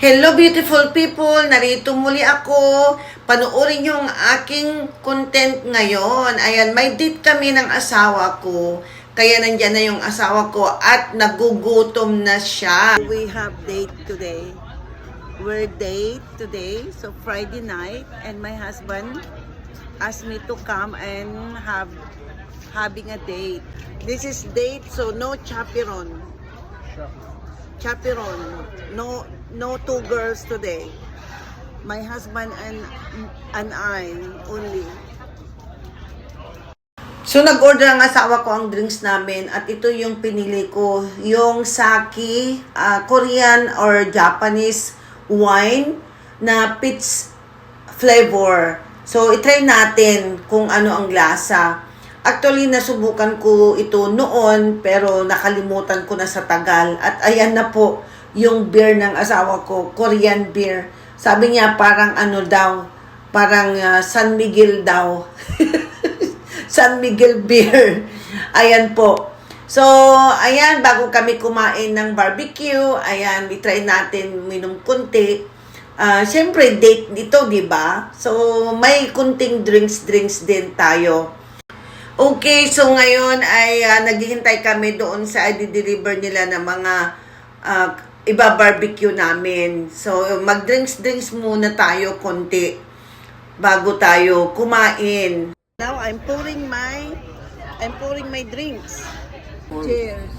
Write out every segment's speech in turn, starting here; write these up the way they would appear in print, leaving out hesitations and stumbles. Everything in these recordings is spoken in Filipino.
Hello beautiful people! Narito muli ako. Panoorin yung aking content ngayon. Ayan, may date kami ng asawa ko. Kaya nandyan na yung asawa ko at nagugutom na siya. We have date today. We're date today. So Friday night and my husband asked me to come and having a date. This is date, so no chaperon. Chaperon. No two girls today. My husband and I only. So nag-order ang asawa ko ang drinks namin at ito yung pinili ko, yung sake, Korean or Japanese wine na peach flavor. So i-try natin kung ano ang lasa. Actually, nasubukan ko ito noon pero nakalimutan ko na sa tagal. At ayan na po yung beer ng asawa ko, Korean beer. Sabi niya parang ano daw, parang San Miguel daw. San Miguel beer. Ayan po. So, ayan, bago kami kumain ng barbecue, ayan, itry natin minom kunti. Siyempre, date dito, di ba? So, may kunting drinks din tayo. Okay, so ngayon ay naghihintay kami doon sa i-deliver nila ng mga iba-barbecue namin. So, mag-drinks muna tayo konti bago tayo kumain. Now, I'm pouring my drinks. Cheers.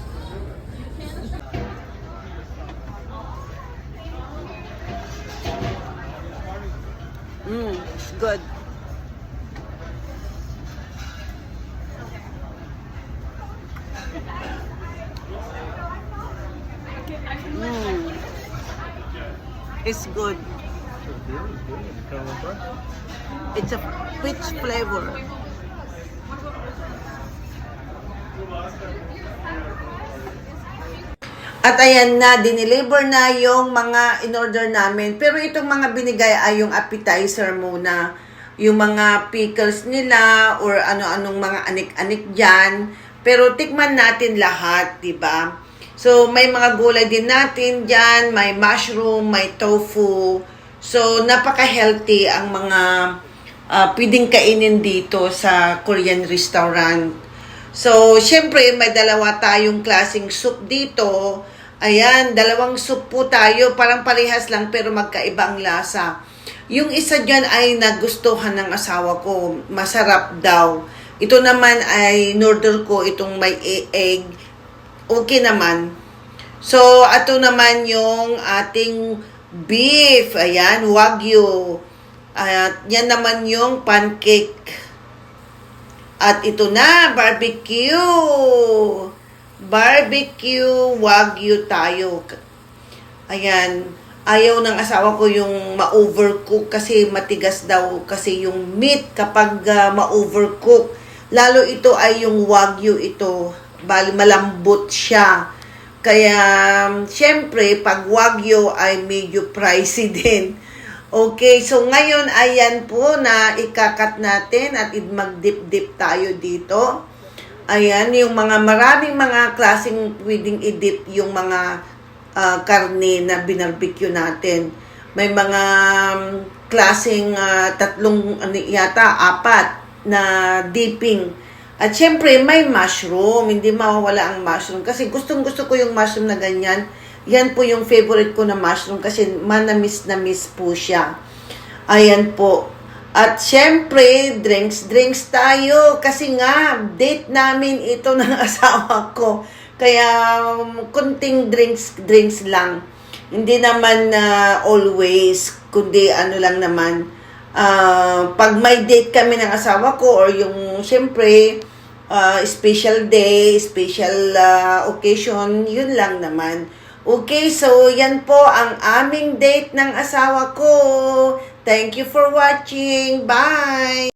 It's good. It's good. It's a peach flavor. At ayan na, dineliver na yung mga in-order namin. Pero itong mga binigay ay yung appetizer muna. Yung mga pickles nila or ano-anong mga anik-anik dyan. Pero tikman natin lahat, diba? So, may mga gulay din natin dyan, may mushroom, may tofu. So, napaka-healthy ang mga pwedeng kainin dito sa Korean restaurant. So, syempre, may dalawa tayong klaseng soup dito. Ayan, dalawang soup po tayo, parang parehas lang pero magkaiba ang lasa. Yung isa dyan ay nagustuhan ng asawa ko, masarap daw. Ito naman ay in-order ko itong may egg. Okay naman. So, ito naman yung ating beef. Ayan, Wagyu. At yan naman yung pancake. At ito na, barbecue. Barbecue Wagyu tayo. Ayan. Ayaw ng asawa ko yung ma-overcook kasi matigas daw kasi yung meat kapag ma-overcook. Lalo ito ay yung Wagyu ito. Bali malambot siya. Kaya, syempre, pag Wagyu ay medyo pricey din. Okay, so ngayon, ayan po na ikakat natin at mag-dip-dip tayo dito. Ayan, yung mga maraming mga klaseng pwedeng i-dip yung mga karne na binarbecue natin. May mga klaseng tatlong, apat na dipping. At syempre, may mushroom. Hindi mawawala ang mushroom. Kasi gustong-gusto ko yung mushroom na ganyan. Yan po yung favorite ko na mushroom kasi manamis po siya. Ayan po. At syempre, drinks tayo. Kasi nga, date namin ito ng asawa ko. Kaya, kunting drinks lang. Hindi naman always, kundi ano lang naman. Pag may date kami ng asawa ko or yung syempre special day, special occasion, yun lang naman. Okay, so yan po ang aming date ng asawa ko. Thank you for watching. Bye!